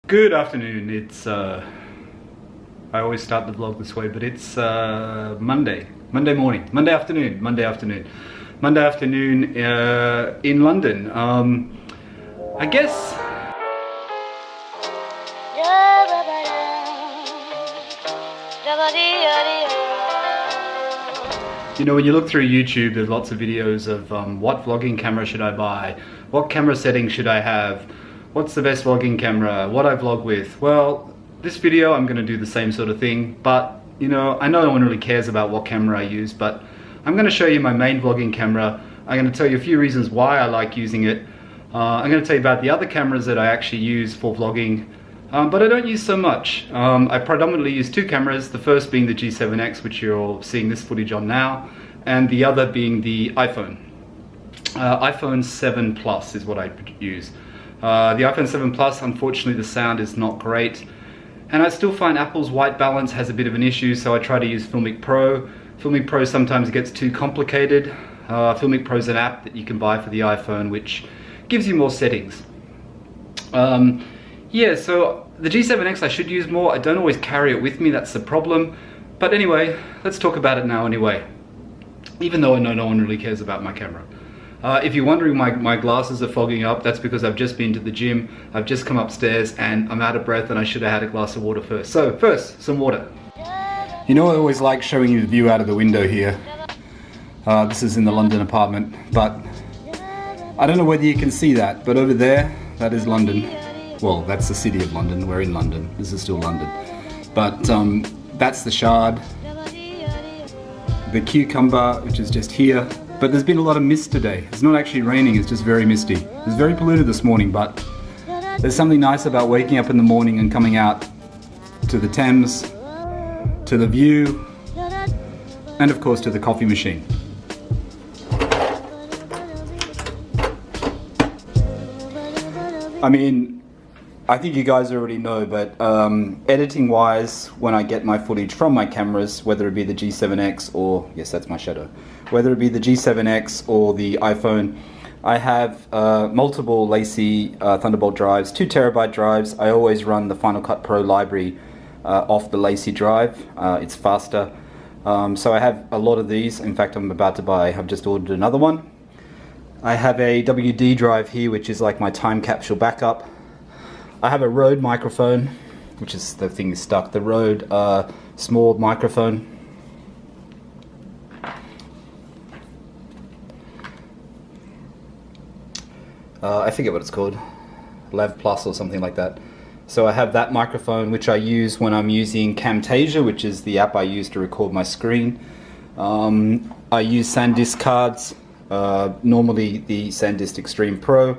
Good afternoon. It's I always start the vlog this way, but it's Monday morning, Monday afternoon in London. I guess you know, when you look through YouTube, there's lots of videos of what vlogging camera should I buy, what camera settings should I have, what's the best vlogging camera, what I vlog with. Well, this video I'm going to do the same sort of thing, but you know, I know no one really cares about what camera I use, but I'm going to show you my main vlogging camera. I'm going to tell you a few reasons why I like using it. I'm going to tell you about the other cameras that I actually use for vlogging, but I don't use so much. I predominantly use two cameras, the first being the G7X, which you're all seeing this footage on now, and the other being the iPhone. iPhone 7 Plus is what I use. The iPhone 7 Plus, unfortunately the sound is not great, and I still find Apple's white balance has a bit of an issue, so I try to use Filmic Pro. Filmic Pro sometimes gets too complicated. Filmic Pro is an app that you can buy for the iPhone which gives you more settings. Yeah, so the G7X I should use more. I don't always carry it with me, that's the problem. But anyway, let's talk about it now anyway. Even though I know no one really cares about my camera. If you're wondering my glasses are fogging up, that's because I've just been to the gym, I've just come upstairs and I'm out of breath and I should have had a glass of water first. So first, some water. You know, I always like showing you the view out of the window here. This is in the London apartment, but I don't know whether you can see that, but over there, that is London. Well, that's the city of London, we're in London, this is still London. But that's the Shard, the Cucumber, which is just here. But there's been a lot of mist today. It's not actually raining, it's just very misty. It's very polluted this morning, but there's something nice about waking up in the morning and coming out to the Thames, to the view, and of course to the coffee machine. I mean, I think you guys already know, but editing wise, when I get my footage from my cameras, whether it be the G7X or, yes, that's my shadow, whether it be the G7X or the iPhone, I have multiple Lacy Thunderbolt drives, 2 terabyte drives. I always run the Final Cut Pro library off the Lacy drive. It's faster. So I have a lot of these. In fact, I've just ordered another one. I have a WD drive here, which is like my time capsule backup. I have a Rode microphone, which is the thing is stuck, the Rode small microphone. I forget what it's called, Lav Plus or something like that. So I have that microphone, which I use when I'm using Camtasia, which is the app I use to record my screen. I use SanDisk cards, normally the SanDisk Extreme Pro.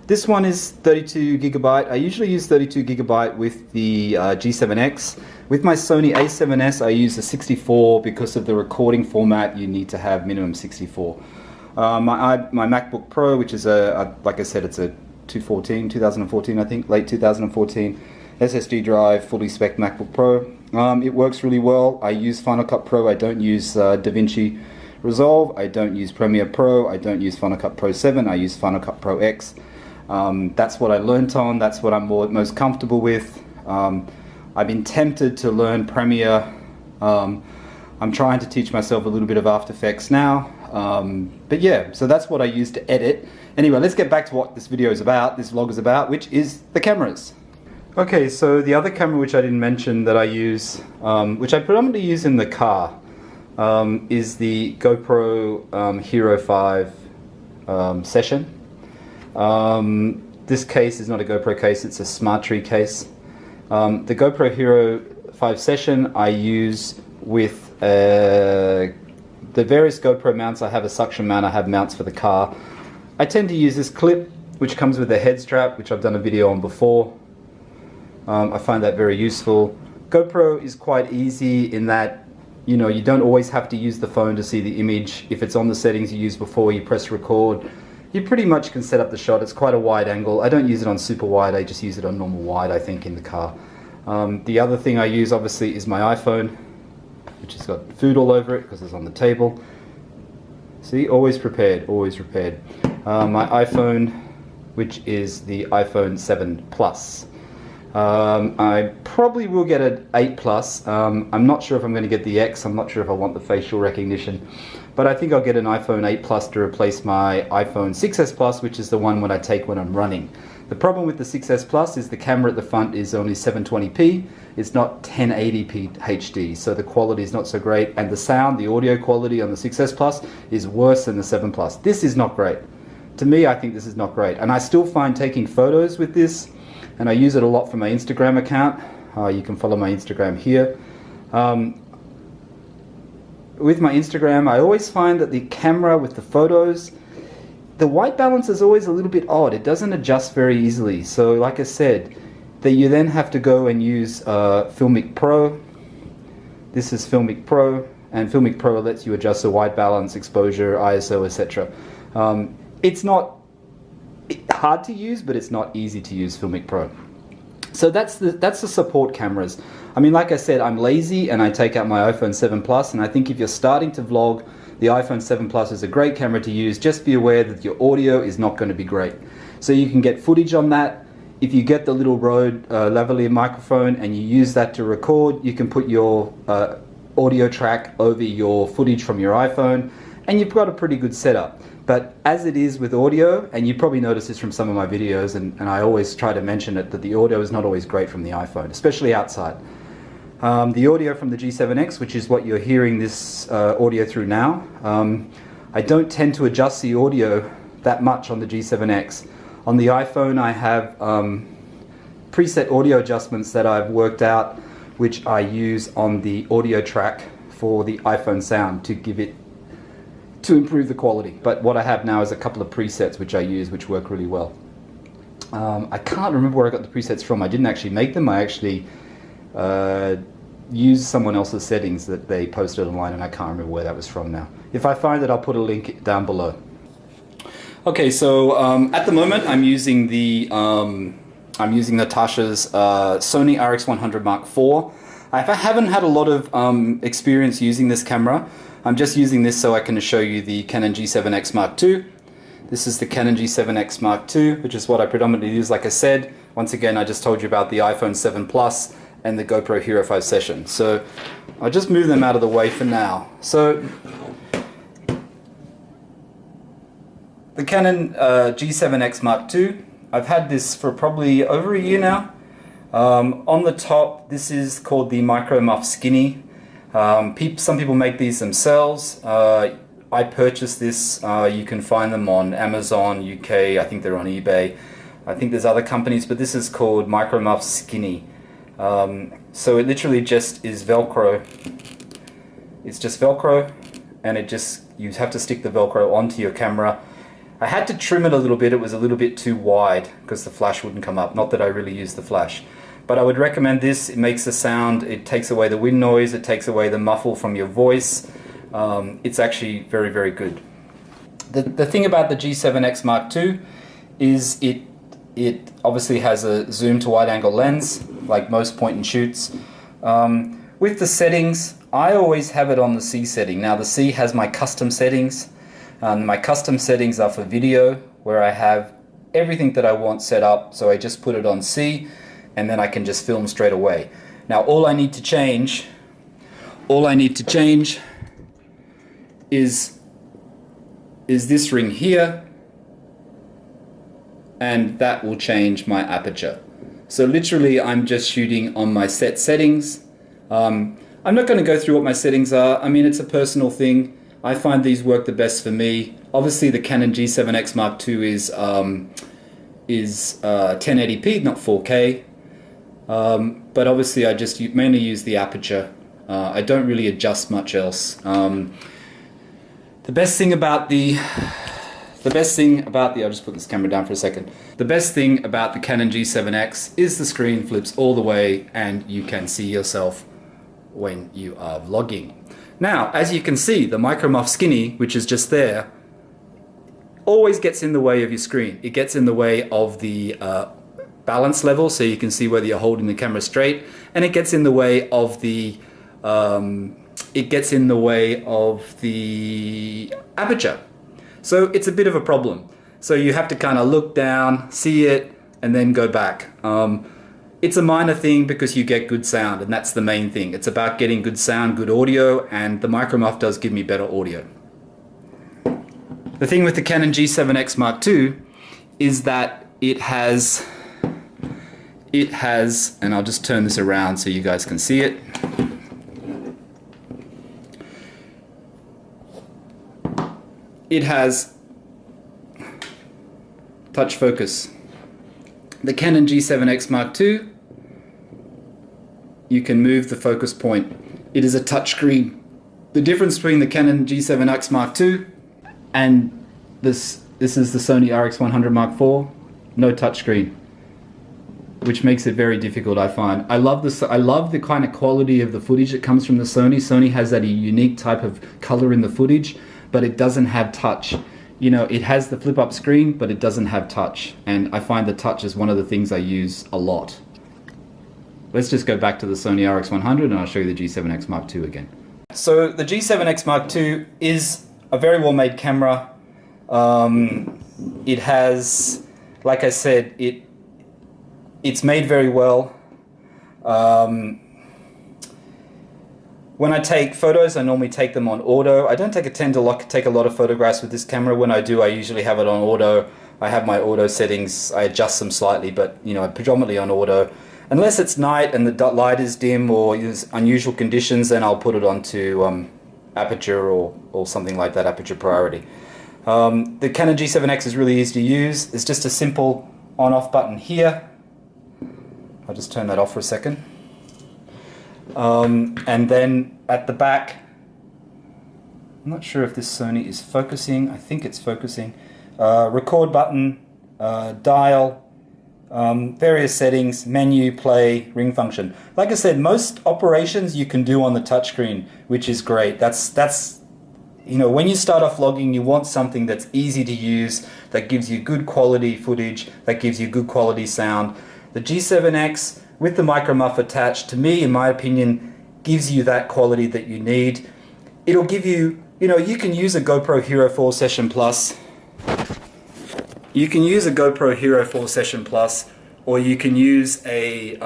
This one is 32 gigabyte. I usually use 32 gigabyte with the G7X. With my Sony A7S, I use the 64 because of the recording format. You need to have minimum 64. My MacBook Pro, which is like I said, it's a 2014, I think, late 2014 SSD drive, fully spec MacBook Pro. It works really well. I use Final Cut Pro. I don't use DaVinci Resolve. I don't use Premiere Pro. I don't use Final Cut Pro 7. I use Final Cut Pro X. That's what I learnt on, that's what I'm most comfortable with. I've been tempted to learn Premiere. I'm trying to teach myself a little bit of After Effects now. But yeah, so that's what I use to edit. Anyway, let's get back to what this video is about, this vlog is about, which is the cameras. Okay, so the other camera which I didn't mention that I use, which I predominantly use in the car, is the GoPro Hero 5 Session. This case is not a GoPro case, it's a Smart Tree case. The GoPro Hero 5 Session I use with the various GoPro mounts. I have a suction mount, I have mounts for the car. I tend to use this clip which comes with a head strap, which I've done a video on before. I find that very useful. GoPro is quite easy in that, you know, you don't always have to use the phone to see the image. If it's on the settings you used before, you press record. You pretty much can set up the shot. It's quite a wide angle. I don't use it on super wide, I just use it on normal wide, I think, in the car. The other thing I use obviously is my iPhone, which has got food all over it because it's on the table. See, always prepared, always prepared. My iPhone, which is the iPhone 7 Plus. I probably will get an 8 Plus. I'm not sure if I'm going to get the X. I'm not sure if I want the facial recognition, but I think I'll get an iPhone 8 Plus to replace my iPhone 6s Plus, which is the one when I take when I'm running. The problem with the 6s Plus is the camera at the front is only 720p. It's not 1080p HD, so the quality is not so great, and the sound, the audio quality on the 6s Plus is worse than the 7 Plus. This is not great. To me, I think this is not great, and I still find taking photos with this, and I use it a lot for my Instagram account. You can follow my Instagram here. With my Instagram, I always find that the camera with the photos, the white balance is always a little bit odd. It doesn't adjust very easily. So like I said, that you then have to go and use Filmic Pro. This is Filmic Pro, and Filmic Pro lets you adjust the white balance, exposure, ISO, etc. It's not hard to use, but it's not easy to use Filmic Pro. So that's the support cameras. I mean, like I said, I'm lazy and I take out my iPhone 7 Plus, and I think if you're starting to vlog, the iPhone 7 Plus is a great camera to use. Just be aware that your audio is not going to be great. So you can get footage on that. If you get the little Rode lavalier microphone and you use that to record, you can put your audio track over your footage from your iPhone, and you've got a pretty good setup. But as it is with audio, and you probably notice this from some of my videos, and I always try to mention it, that the audio is not always great from the iPhone, especially outside. The audio from the G7X, which is what you're hearing this audio through now, I don't tend to adjust the audio that much on the G7X. On the iPhone, I have preset audio adjustments that I've worked out, which I use on the audio track for the iPhone sound to improve the quality. But what I have now is a couple of presets which I use, which work really well. I can't remember where I got the presets from. I didn't actually make them. I actually used someone else's settings that they posted online, and I can't remember where that was from now. If I find it, I'll put a link down below. Okay, so at the moment I'm using the Natasha's Sony RX100 Mark IV. I haven't had a lot of experience using this camera. I'm just using this so I can show you the Canon G7X Mark II. This is the Canon G7X Mark II, which is what I predominantly use, like I said. Once again, I just told you about the iPhone 7 Plus and the GoPro Hero 5 Session. So I'll just move them out of the way for now. So the Canon G7X Mark II, I've had this for probably over a year now. On the top, this is called the Micro Muff Skinny. Some people make these themselves. I purchased this. You can find them on Amazon, UK. I think they're on eBay. I think there's other companies, but this is called Micro Muff Skinny. So it literally just is Velcro. It's just Velcro, and you have to stick the Velcro onto your camera. I had to trim it a little bit. It was a little bit too wide because the flash wouldn't come up. Not that I really use the flash. But I would recommend this. It makes the sound, it takes away the wind noise, it takes away the muffle from your voice. It's actually very, very good. The thing about the G7X Mark II is it obviously has a zoom to wide angle lens, like most point and shoots. With the settings, I always have it on the C setting. Now the C has my custom settings. My custom settings are for video, where I have everything that I want set up, so I just put it on C, and then I can just film straight away. Now all I need to change is this ring here, and that will change my aperture. So literally I'm just shooting on my set settings. I'm not going to go through what my settings are. I mean, it's a personal thing. I find these work the best for me. Obviously the Canon G7X Mark II is 1080p, not 4K. But obviously I just mainly use the aperture. I don't really adjust much else. The best thing about the I'll just put this camera down for a second. The best thing about the Canon G7X is the screen flips all the way and you can see yourself when you are vlogging. Now, as you can see, the Micro Muff Skinny, which is just there, always gets in the way of your screen. It gets in the way of the balance level, so you can see whether you're holding the camera straight, and it gets in the way of the aperture. So it's a bit of a problem. So you have to kind of look down, see it, and then go back. it's a minor thing because you get good sound, and that's the main thing. It's about getting good sound, good audio, and the micro muff does give me better audio. The thing with the Canon G7X Mark II is that it has, and I'll just turn this around so you guys can see it. It has touch focus. The Canon G7X Mark II, you can move the focus point. It is a touch screen. The difference between the Canon G7X Mark II and this is the Sony RX100 Mark IV, no touchscreen, which makes it very difficult, I find. I love the kind of quality of the footage that comes from the Sony. Sony has that unique type of color in the footage, but it doesn't have touch. You know, it has the flip up screen, but it doesn't have touch. And I find the touch is one of the things I use a lot. Let's just go back to the Sony RX100 and I'll show you the G7X Mark II again. So the G7X Mark II is a very well made camera. It has, like I said, it's made very well. When I take photos, I normally take them on auto. I don't tend to take a lot of photographs with this camera. When I do, I usually have it on auto. I have my auto settings. I adjust them slightly, but you know, predominantly on auto. Unless it's night and the light is dim or there's unusual conditions, then I'll put it onto aperture or something like that, aperture priority. The Canon G7X is really easy to use. It's just a simple on-off button here. I'll just turn that off for a second. And then at the back, I'm not sure if this Sony is focusing. I think it's focusing. Record button, dial, various settings, menu, play, ring function. Like I said, most operations you can do on the touchscreen, which is great. That's you know, when you start off vlogging, you want something that's easy to use, that gives you good quality footage, that gives you good quality sound. The G7X with the micro muff attached, to me, in my opinion, gives you that quality that you need. It'll give you, you know, you can use a GoPro Hero 4 Session Plus. You can use a GoPro Hero 4 Session Plus, or you can use a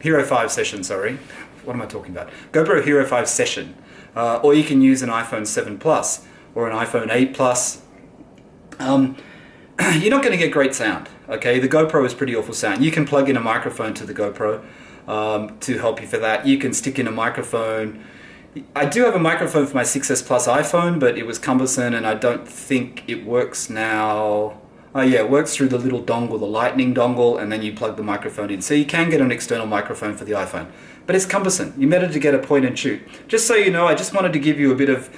Hero 5 Session, sorry. What am I talking about? GoPro Hero 5 Session. Or you can use an iPhone 7 Plus or an iPhone 8 Plus. You're not going to get great sound, okay? The GoPro is pretty awful sound. You can plug in a microphone to the GoPro to help you for that. You can stick in a microphone. I do have a microphone for my 6S Plus iPhone, but it was cumbersome and I don't think it works now. Oh yeah, it works through the little dongle, the lightning dongle, and then you plug the microphone in. So you can get an external microphone for the iPhone, but it's cumbersome. You're better to get a point and shoot. Just so you know, I just wanted to give you a bit of,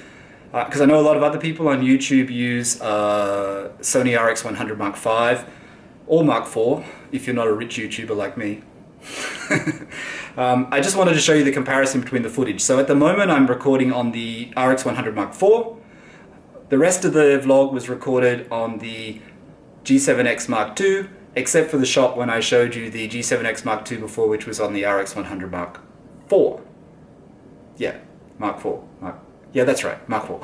because I know a lot of other people on YouTube use Sony RX100 Mark V or Mark IV, if you're not a rich YouTuber like me. I just wanted to show you the comparison between the footage. So at the moment I'm recording on the RX100 Mark IV. The rest of the vlog was recorded on the G7X Mark II, except for the shot when I showed you the G7X Mark II before, which was on the RX100 Mark IV. Yeah, Mark IV. Yeah, that's right, Mark IV.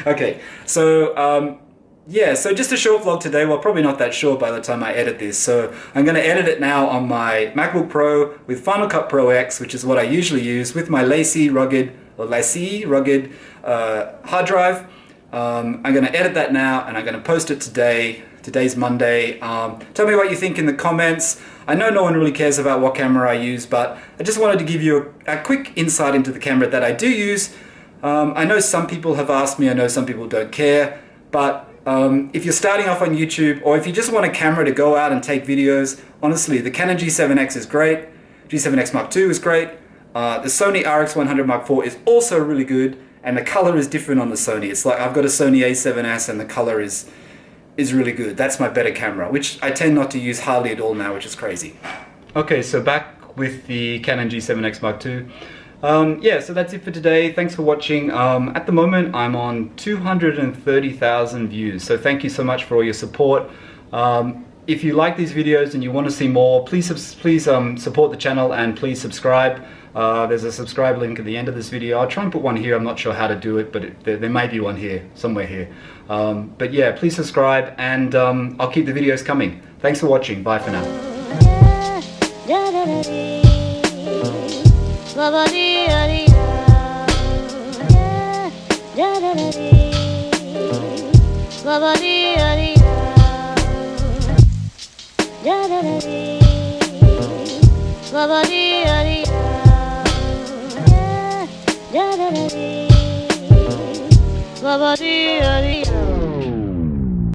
Okay, so yeah, so just a short vlog today. Well, probably not that short by the time I edit this. So I'm going to edit it now on my MacBook Pro with Final Cut Pro X, which is what I usually use, with my LaCie rugged hard drive. I'm going to edit that now and I'm going to post it today. Today's Monday. Tell me what you think in the comments. I know no one really cares about what camera I use, but I just wanted to give you a quick insight into the camera that I do use. I know some people have asked me, I know some people don't care, but if you're starting off on YouTube, or if you just want a camera to go out and take videos, honestly, the Canon G7X is great, G7X Mark II is great, the Sony RX100 Mark IV is also really good, and the color is different on the Sony. It's like I've got a Sony A7S and the color is really good. That's my better camera, which I tend not to use hardly at all now, which is crazy. Okay, so back with the Canon G7X Mark II. Yeah, so that's it for today. Thanks for watching. At the moment, I'm on 230,000 views, so thank you so much for all your support. If you like these videos and you want to see more, please support the channel and please subscribe. There's a subscribe link at the end of this video. I'll try and put one here. I'm not sure how to do it, but there may be one here, somewhere here. But yeah, please subscribe and I'll keep the videos coming. Thanks for watching. Bye for now. da da da dee, ba ba dee da dee da, da da da dee, ba ba dee da dee da, da da da dee, ba ba dee da dee da, da da da dee, ba ba dee da dee.